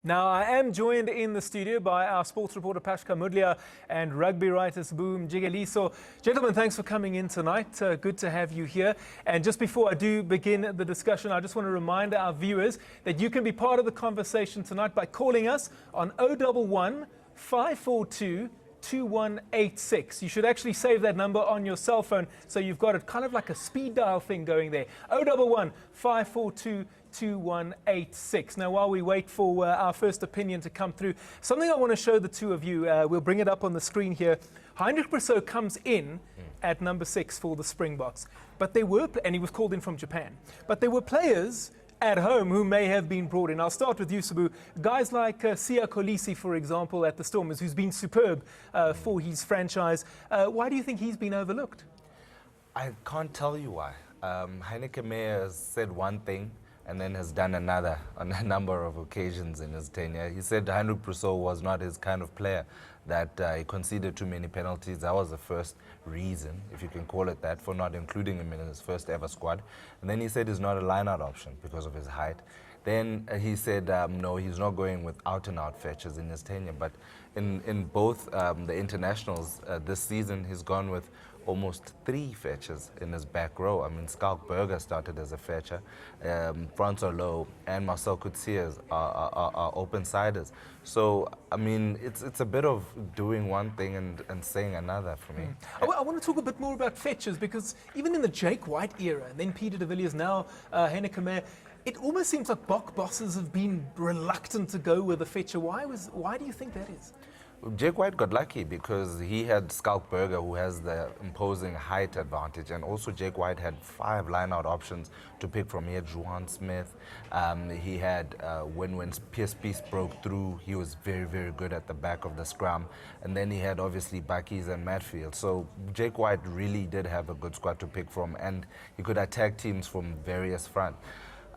Now, I am joined in the studio by our sports reporter Pashkar Moodliar and rugby writer Sbu Mjikeliso. Gentlemen, thanks for coming in tonight. Good to have you here. And just before I do begin the discussion, I just want to remind our viewers that you can be part of the conversation tonight by calling us on 011 542 2186. You should actually save that number on your cell phone so you've got it kind of like a speed dial thing going there. 011 542 2186. Now, while we wait for our first opinion to come through, something I want to show the two of you, we'll bring it up on the screen here. Heinrich Brussow comes in at number 6 for the Springboks, but they were, and he was called in from Japan, but there were players at home who may have been brought in. I'll start with you, Sbu. Guys like Sbu Mjikeliso, for example, at the Stormers, who's been superb for his franchise. Why do you think he's been overlooked? I can't tell you why. Heinrich has said one thing and then has done another on a number of occasions in his tenure. He said Heinrich Brussow was not his kind of player, that he conceded too many penalties. That was the first reason, if you can call it that, for not including him in his first ever squad. And then he said he's not a line-out option because of his height. Then he said, no, he's not going with out-and-out fetchers in his tenure. But in both the internationals this season, he's gone with almost 3 fetchers in his back row. I mean, Schalk Burger started as a fetcher. Francois Lowe and Marcel Coetzee are open-siders. So, I mean, it's a bit of doing one thing and saying another for me. I want to talk a bit more about fetchers, because even in the Jake White era, and then Peter de Villiers, now Heinrich Brussow, it almost seems like Bok bosses have been reluctant to go with a fetcher. Why do you think that is? Jake White got lucky because he had Schalk Burger, who has the imposing height advantage, and also Jake White had 5 line-out options to pick from. He had Juan Smith, he had, when PSP broke through, he was very, very good at the back of the scrum, and then he had obviously Buckies and Matfield. So Jake White really did have a good squad to pick from, and he could attack teams from various fronts.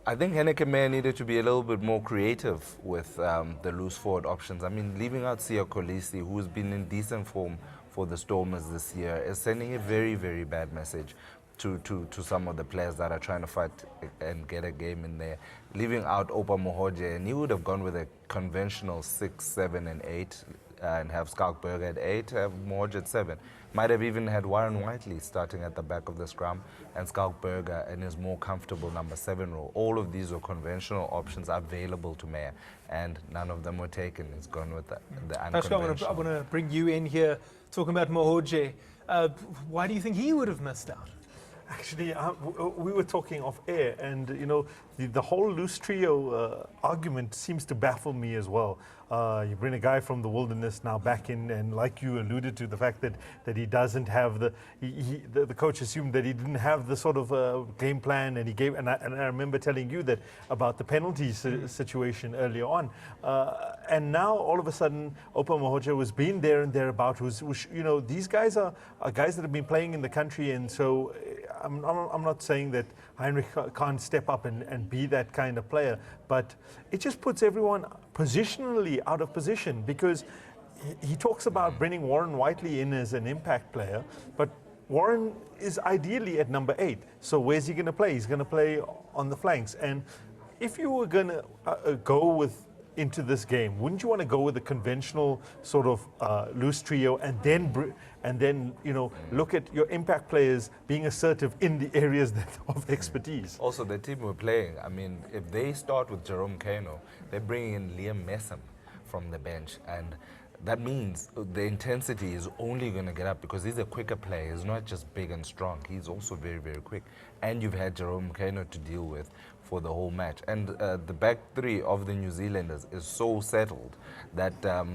I think Heinrich Brussow needed to be a little bit more creative with the loose forward options. I mean, leaving out Sbu Mjikeliso, who's been in decent form for the Stormers this year, is sending a very, very bad message to some of the players that are trying to fight and get a game in there. Leaving out Oupa Mohoje, and he would have gone with a conventional 6, 7, and 8, and have Schalk Burger at 8, have Mohoje at 7. Might have even had Warren Whiteley starting at the back of the scrum and Schalk Burger in his more comfortable number 7 role. All of these are conventional options available to Meyer, and none of them were taken. He's gone with the unconventional. Pashkar, I want to bring you in here, talking about Mohoje. Why do you think he would have missed out? Actually, we were talking off air, and you know, the whole loose trio argument seems to baffle me as well. You bring a guy from the wilderness now back in, and like you alluded to, the fact that he doesn't have the coach assumed that he didn't have the sort of game plan, and he gave, and I remember telling you that about the penalties situation earlier on, and now all of a sudden Oupa Mohoje was being there and thereabout. Who's you know, these guys are guys that have been playing in the country, and so I'm not saying that Heinrich can't step up and be that kind of player, but it just puts everyone positionally out of position, because he talks about bringing Warren Whiteley in as an impact player, but Warren is ideally at number 8. So where's he going to play? He's going to play on the flanks. And if you were going to go into this game, wouldn't you want to go with a conventional sort of loose trio, and then you know, look at your impact players being assertive in the areas of expertise? Also, the team we're playing, I mean, if they start with Jerome Kano, they're bringing in Liam Messam from the bench, and that means the intensity is only going to get up, because he's a quicker player. He's not just big and strong. He's also very, very quick. And you've had Jerome Kano to deal with for the whole match. And the back 3 of the New Zealanders is so settled that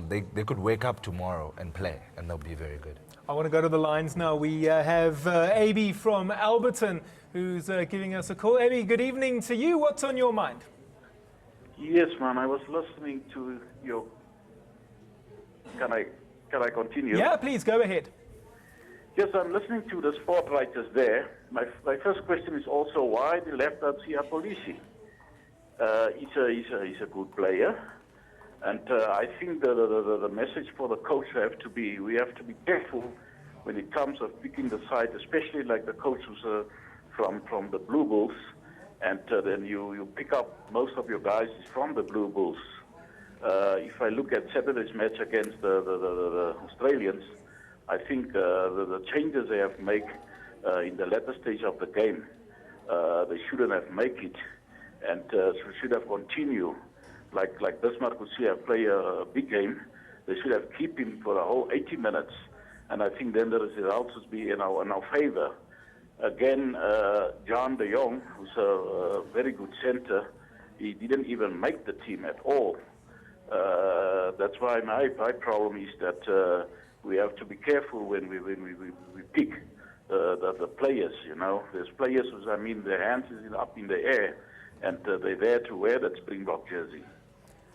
they could wake up tomorrow and play, and they'll be very good. I want to go to the lines now. We have AB from Alberton, who's giving us a call. AB, good evening to you. What's on your mind? Yes, man. I was listening to your... Can I continue? Yeah, please, go ahead. Yes, I'm listening to the sport writers there. My first question is also why they left out Sbu Mjikeliso. He's a good player. And I think the message for the coach we have to be careful when it comes of picking the side, especially like the coach who's from the Blue Bulls, and then you pick up most of your guys from the Blue Bulls. if I look at Saturday's match against the Australians, I think the changes they have made in the latter stage of the game, they shouldn't have made it, and should have continued. Like Bismarck would see have play a big game, they should have keep him for the whole 80 minutes, and I think then the results would be in our favor. Again, John de Jong, who's a very good center, he didn't even make the team at all. That's why my problem is that we have to be careful when we pick the players. You know, there's players who, I mean, their hands is up in the air, and they're there to wear that Springbok jersey.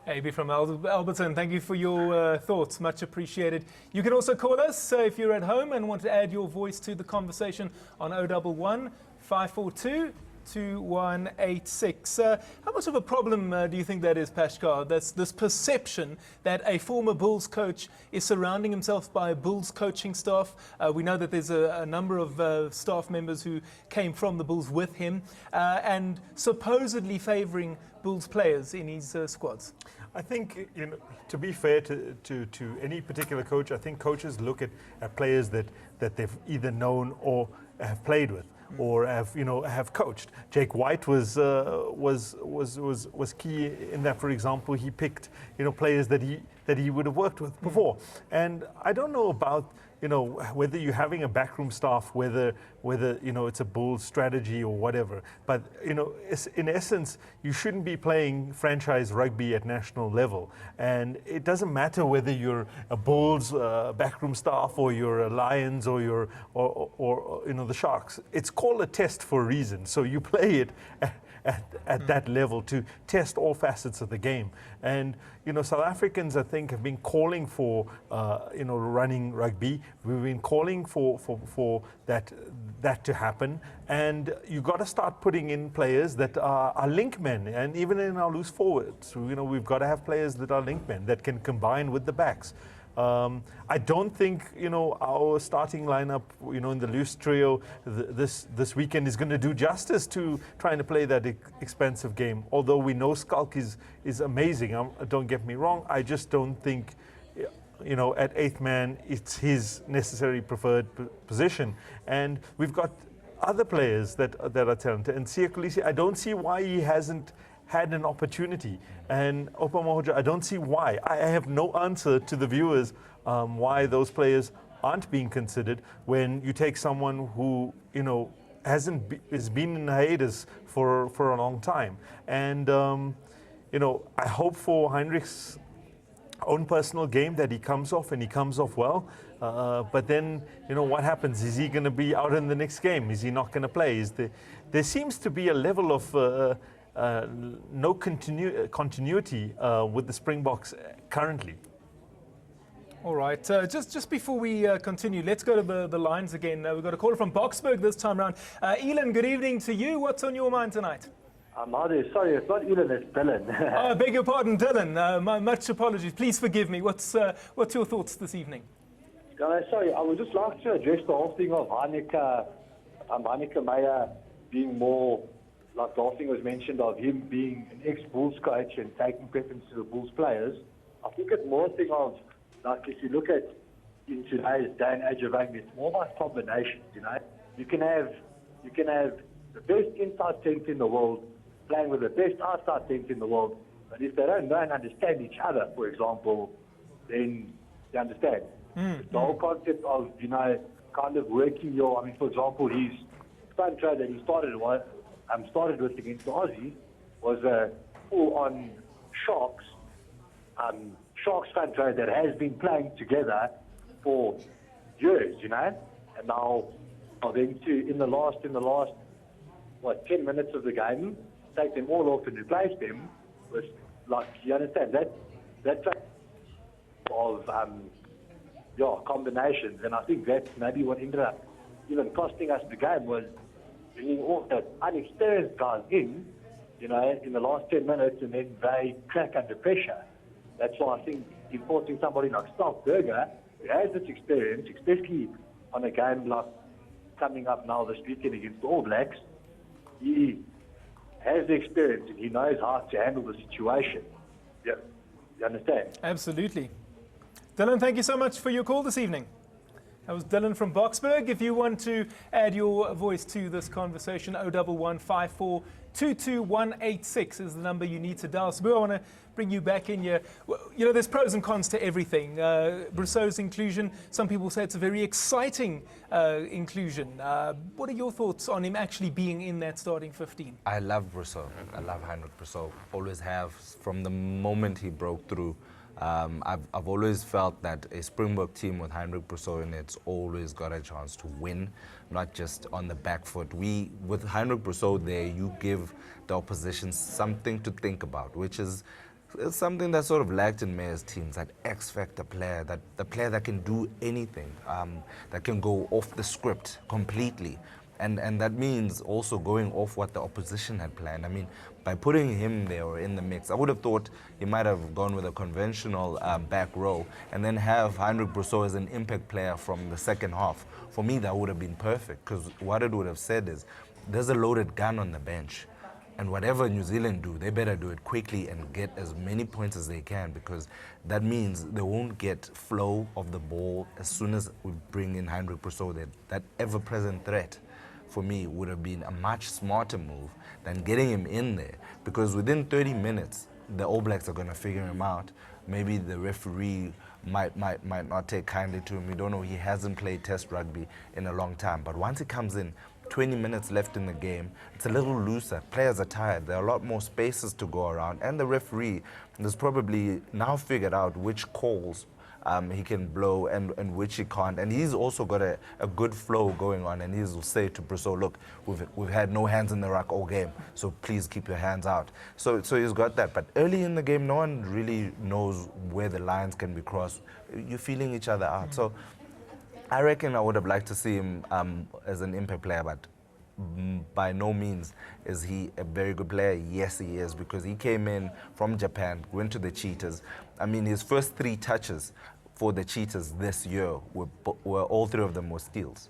AB from Alberton, thank you for your thoughts, much appreciated. You can also call us if you're at home and want to add your voice to the conversation on 011 542 2186. How much of a problem do you think that is, Pashkar? That's this perception that a former Bulls coach is surrounding himself by a Bulls coaching staff. We know that there's a number of staff members who came from the Bulls with him and supposedly favouring Bulls players in his squads. I think, you know, to be fair to any particular coach, I think coaches look at players that they've either known or have played with, or have coached. Jake White was key in that. For example, he picked players that he would have worked with before. And I don't know about whether you're having a backroom staff, whether it's a Bulls strategy or whatever. But in essence, you shouldn't be playing franchise rugby at national level. And it doesn't matter whether you're a Bulls backroom staff or you're a Lions or you're or the Sharks. It's called a test for a reason. So you play it at that level to test all facets of the game. And South Africans, I think, have been calling for running rugby. We've been calling for that to happen, and you've got to start putting in players that are link men. And even in our loose forwards, we've got to have players that are link men that can combine with the backs. I don't think our starting lineup in the loose trio this weekend is going to do justice to trying to play that expensive game. Although we know Skulk is amazing, don't get me wrong. I just don't think at eighth man it's his necessary preferred position. And we've got other players that are talented. And Sbu Mjikeliso, I don't see why he hasn't had an opportunity, and Opa Mohoja, I don't see why. I have no answer to the viewers why those players aren't being considered when you take someone who has been in hiatus for a long time. And I hope for Heinrich's own personal game that he comes off, and he comes off well. But then what happens? Is he going to be out in the next game? Is he not going to play? There seems to be a level of no continuity with the Springboks currently. All right, just before we continue, let's go to the lines again. We've got a caller from Boksburg this time round. Elan, good evening to you. What's on your mind tonight? Sorry, it's not Elan, it's Dylan. I beg your pardon, Dylan. Much apologies. Please forgive me. What's your thoughts this evening? Sorry, I would just like to address the whole thing of Heinrich Meyer being more, like the whole thing was mentioned of him being an ex-Bulls coach and taking preference to the Bulls players. I think it's more a thing of, like, if you look at in today's day and age of rugby, it's more about combinations. You can have the best inside 10th in the world playing with the best outside 10th in the world, but if they don't know and understand each other, for example, then they understand. The whole concept of kind of working your, for example, his front row that he started with against the Aussies was a full-on Sharks front row that has been playing together for years, and now then in the last 10 minutes of the game, take them all off and replace them with, like, you understand that of combinations. And I think that's maybe what ended up even costing us the game, was bringing all the unexperienced guys in the last 10 minutes, and then they crack under pressure. That's why I think importing somebody like Stalkberger, who has this experience, especially on a game like coming up now this weekend against the All Blacks, he has the experience and he knows how to handle the situation. You understand? Absolutely. Dylan, thank you so much for your call this evening. That was Dylan from Boksburg. If you want to add your voice to this conversation, 01154 22186 is the number you need to dial. Sbu, I want to bring you back in here. Well, you know, there's pros and cons to everything. Brussow's inclusion, some people say it's a very exciting inclusion. What are your thoughts on him actually being in that starting 15? I love Brussow. I love Heinrich Brussow. Always have from the moment he broke through. I've always felt that a Springbok team with Heinrich Brussow in it's always got a chance to win, not just on the back foot. With Heinrich Brussow there, you give the opposition something to think about, which is something that sort of lacked in Meyer's teams, that X-factor player, the player that can do anything, that can go off the script completely. And that means also going off what the opposition had planned. I mean, by putting him there or in the mix, I would have thought he might have gone with a conventional back row and then have Heinrich Brussow as an impact player from the second half. For me, that would have been perfect, because what it would have said is, there's a loaded gun on the bench. And whatever New Zealand do, they better do it quickly and get as many points as they can, because that means they won't get flow of the ball as soon as we bring in Heinrich Brussow there. That ever-present threat, for me, would have been a much smarter move than getting him in there, because within 30 minutes, the All Blacks are going to figure him out. Maybe the referee might not take kindly to him. We don't know. He hasn't played Test rugby in a long time. But once he comes in, 20 minutes left in the game, it's a little looser. Players are tired. There are a lot more spaces to go around. And the referee has probably now figured out which calls he can blow and which he can't. And he's also got a good flow going on, and he'll say to Brussow, look, we've had no hands in the ruck all game, so please keep your hands out. So he's got that. But early in the game, no one really knows where the lines can be crossed. You're feeling each other out. So I reckon I would have liked to see him as an impact player, but by no means is he a very good player. Yes, he is, because he came in from Japan, went to the Cheetahs. I mean, his first 3 touches for the Cheetahs this year were all 3 of them were steals.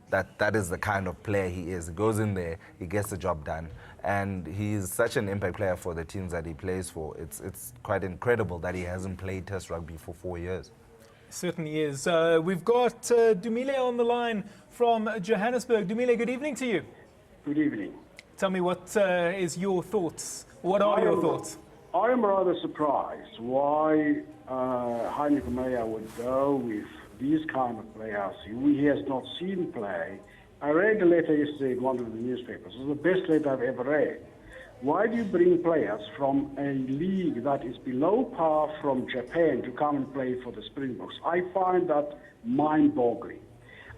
That is the kind of player he is. He goes in there, he gets the job done, and he's such an impact player for the teams that he plays for. It's quite incredible that he hasn't played Test rugby for 4 years. Certainly is. We've got Dumile on the line from Johannesburg. Dumile, good evening to you. Good evening. Tell me, what is your thoughts? What are your thoughts? I am rather surprised why Heinrich Meyer would go with these kind of players who he has not seen play. I read the letter yesterday in one of the newspapers. It was the best letter I've ever read. Why do you bring players from a league that is below par from Japan to come and play for the Springboks? I find that mind-boggling.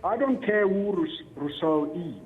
I don't care who Brussow is,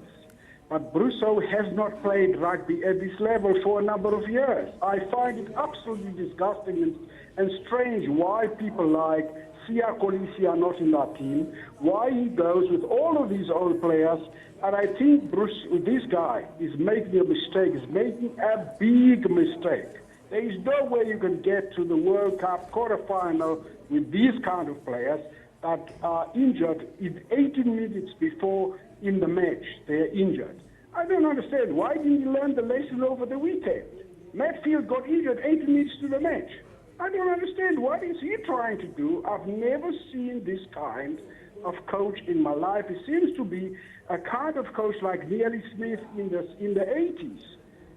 but Brussow has not played rugby at this level for a number of years. I find it absolutely disgusting and strange why people like Sia Kolisi are not in that team, why he goes with all of these old players. And I think this guy is making a mistake, is making a big mistake. There is no way you can get to the World Cup quarterfinal with these kind of players that are injured in 18 minutes before in the match. They are injured. I don't understand. Why didn't you learn the lesson over the weekend? Matt Field got injured 18 minutes to the match. I don't understand. What is he trying to do? I've never seen this kind of coach in my life. He seems to be a kind of coach like Neely Smith in the 80s.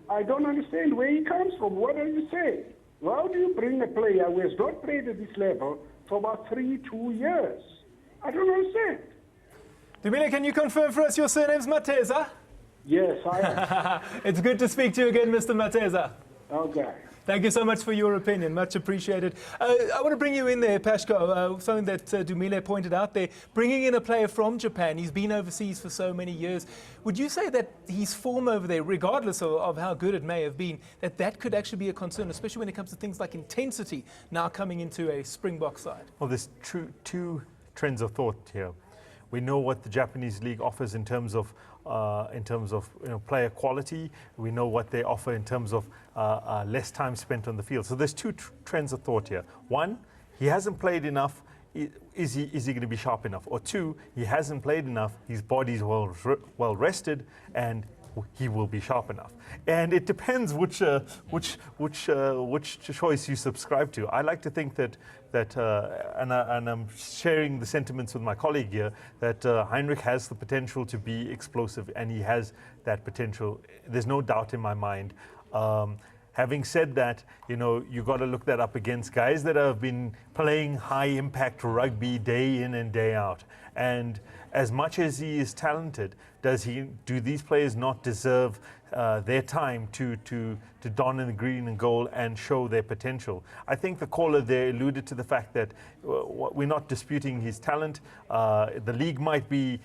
I don't understand where he comes from. What are you saying? How do you bring a player who has not played at this level for about 2 years? I don't understand. Dumile, can you confirm for us your surname's Mateza? Yes, I am. It's good to speak to you again, Mr. Mateza. Okay. Thank you so much for your opinion. Much appreciated. I want to bring you in there, Pashkar, something that Dumile pointed out there. Bringing in a player from Japan, he's been overseas for so many years. Would you say that his form over there, regardless of how good it may have been, that could actually be a concern, especially when it comes to things like intensity now coming into a Springbok side? Well, there's two trends of thought here. We know what the Japanese league offers in terms of player quality. We know what they offer in terms of less time spent on the field. So there's two trends of thought here. One, he hasn't played enough. Is he going to be sharp enough? Or two, he hasn't played enough. His body's well rested, and he will be sharp enough. And it depends which choice you subscribe to. I like to think that and I'm sharing the sentiments with my colleague here, that Heinrich has the potential to be explosive, and he has that potential. There's no doubt in my mind. Having said that, you got to look that up against guys that have been playing high impact rugby day in and day out. And as much as he is talented, do these players not deserve their time to don in the green and gold and show their potential? I think the caller there alluded to the fact that we're not disputing his talent. The league might be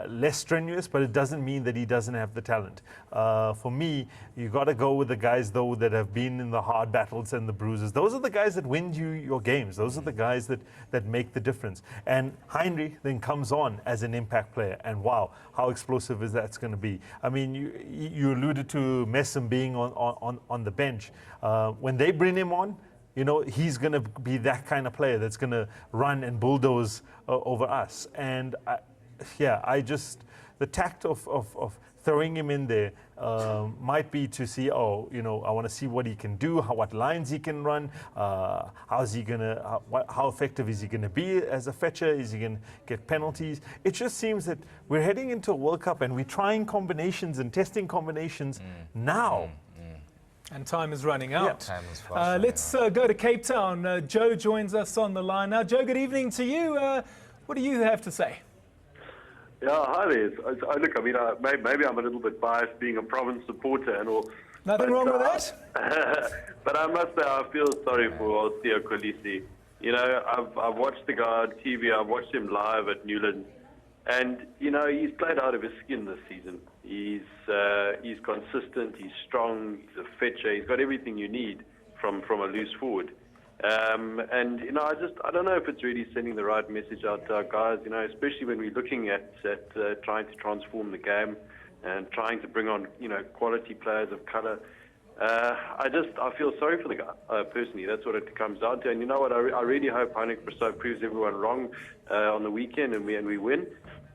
less strenuous, but it doesn't mean that he doesn't have the talent. For me, you got to go with the guys, though, that have been in the hard battles and the bruises. Those are the guys that win you your games. Those are the guys that make the difference. And Heinrich then comes on as an impact player, and wow, how explosive is that's going to be. I mean, you alluded to Messam being on the bench. When they bring him on, he's going to be that kind of player that's going to run and bulldoze over us. And the tact of throwing him in there might be to see, I want to see what he can do, what lines he can run, how effective is he going to be as a fetcher? Is he going to get penalties? It just seems that we're heading into a World Cup and we're trying combinations and testing combinations now. And time is running out. Yeah. Time is fast let's go to Cape Town. Joe joins us on the line now. Joe, good evening to you. What do you have to say? Yeah, hi there. Look, I mean, maybe I'm a little bit biased being a province supporter and all. Nothing wrong with that. But I must say, I feel sorry for Sbu Mjikeliso. I've watched the guy on TV. I've watched him live at Newlands, and he's played out of his skin this season. He's consistent. He's strong. He's a fetcher. He's got everything you need from a loose forward. And I don't know if it's really sending the right message out to our guys. Especially when we're looking at trying to transform the game and trying to bring on quality players of colour. I feel sorry for the guy personally. That's what it comes down to. And you know what? I really hope Heinrich Brussow proves everyone wrong on the weekend and we win.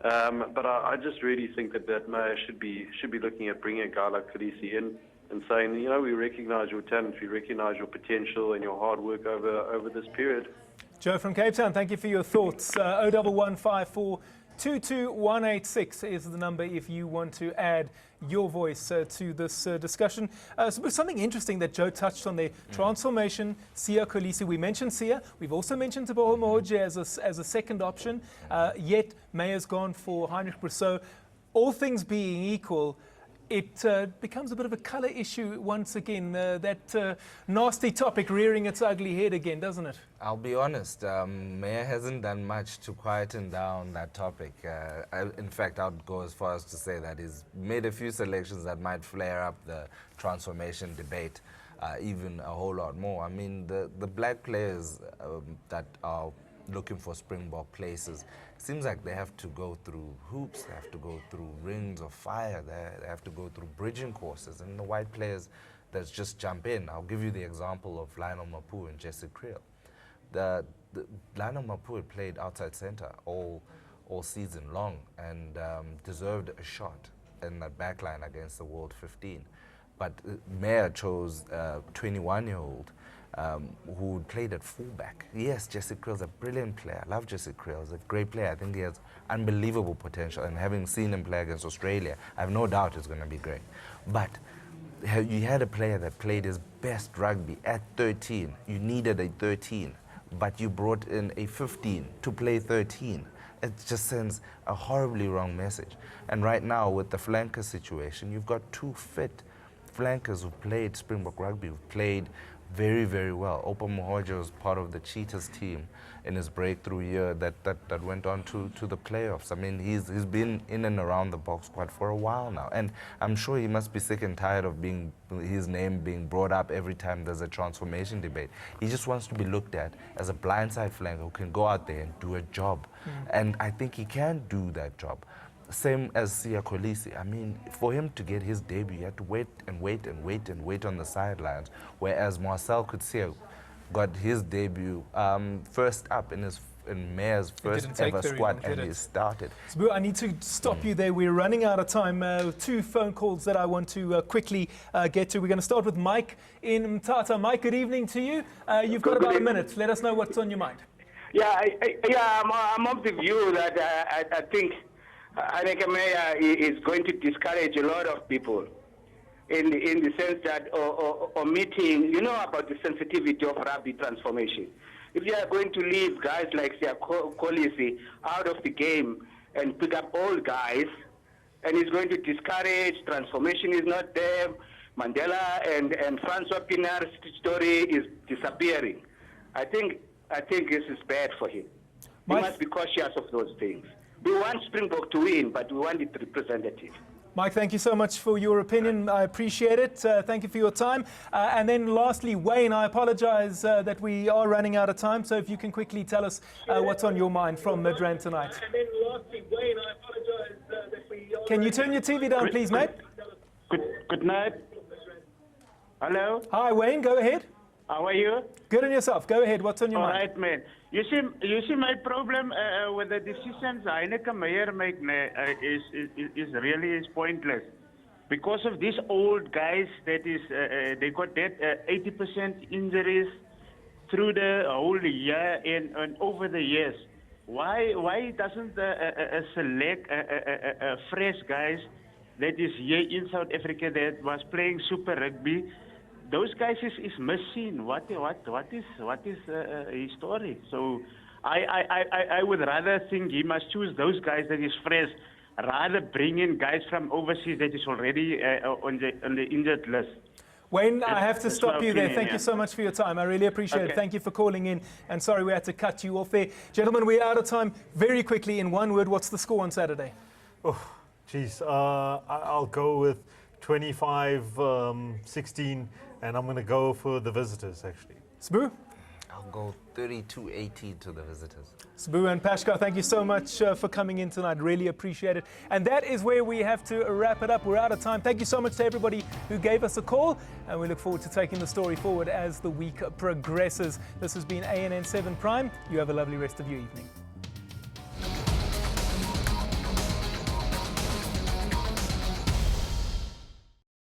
But I just really think that Mayor should be looking at bringing a guy like Mjikeliso in and saying, we recognise your talent, we recognise your potential and your hard work over this period. Joe from Cape Town, thank you for your thoughts. 01154 22186 is the number if you want to add your voice to this discussion. Something interesting that Joe touched on there, transformation, Sbu Mjikeliso. We mentioned Sia. We've also mentioned Sbu Mjikeliso as a second option, yet Mayer's gone for Heinrich Brussow. All things being equal, it becomes a bit of a colour issue once again, that nasty topic rearing its ugly head again, doesn't it? I'll be honest, Mayor hasn't done much to quieten down that topic. In fact, I'd go as far as to say that he's made a few selections that might flare up the transformation debate even a whole lot more. I mean, the black players that are looking for Springbok places, seems like they have to go through hoops, they have to go through rings of fire, they have to go through bridging courses, and the white players that just jump in. I'll give you the example of Lionel Mapu and Jesse Creel. The Lionel Mapu had played outside centre all season long and deserved a shot in the back line against the World 15. But Mayor chose a 21-year-old who played at fullback. Yes, Jesse Creel's a brilliant player. I love Jesse Creel. He's a great player. I think he has unbelievable potential. And having seen him play against Australia, I have no doubt he's going to be great. But you had a player that played his best rugby at 13. You needed a 13, but you brought in a 15 to play 13. It just sends a horribly wrong message. And right now, with the flanker situation, you've got two fit flankers who played Springbok rugby, who played very, very well. Opa Mohoja was part of the Cheetahs team in his breakthrough year that went on to the playoffs. I mean, he's been in and around the box squad for a while now. And I'm sure he must be sick and tired of his name being brought up every time there's a transformation debate. He just wants to be looked at as a blindside flanker who can go out there and do a job. And I think he can do that job. Same as Sbu Mjikeliso. I mean, for him to get his debut, he had to wait and wait and wait and wait on the sidelines, whereas Marcel Coetzee got his debut first up in in Mayer's first didn't take ever very squad, long, did and it? he started. Sbu, I need to stop you there. We're running out of time. 2 phone calls that I want to quickly get to. We're going to start with Mike in Mthatha. Mike, good evening to you. You've got about a minute. Let us know what's on your mind. Yeah, I'm of the view that I think Heinrich Meyer is going to discourage a lot of people in the sense that omitting, you know about the sensitivity of rugby transformation. If you are going to leave guys like Kolisi out of the game and pick up old guys, and he's going to discourage, transformation is not there, Mandela and Francois Pinar's story is disappearing. I think this is bad for him. We must be cautious of those things. We want Springbok to win, but we want it representative. Mike, thank you so much for your opinion. I appreciate it. Thank you for your time. And then lastly, Wayne, I apologize that we are running out of time. So if you can quickly tell us what's on your mind from Midrand tonight. And then lastly, Wayne, I apologize that we are... Can you turn your TV down, please, mate? Good night. Hello? Hi, Wayne. Go ahead. How are you? Good on yourself. Go ahead. What's on your mind? All right, man. You see, my problem with the decisions Heinrich Meyer make is really pointless, because of these old guys that is they got that 80% injuries through the whole year and over the years. Why doesn't select fresh guys that is here in South Africa that was playing Super Rugby? Those guys is missing. What is his story? So I would rather think he must choose those guys that is fresh, rather bring in guys from overseas that is already on the injured list. Wayne, I have to stop you there. Thank you so much for your time. I really appreciate it. Thank you for calling in. And sorry we had to cut you off there. Gentlemen, we're out of time. Very quickly, in one word, what's the score on Saturday? Oh, geez. I'll go with 25-16, and I'm going to go for the visitors, actually. Sbu? I'll go 32-18 to the visitors. Sbu and Pashkar, thank you so much for coming in tonight. Really appreciate it. And that is where we have to wrap it up. We're out of time. Thank you so much to everybody who gave us a call. And we look forward to taking the story forward as the week progresses. This has been ANN7 Prime. You have a lovely rest of your evening.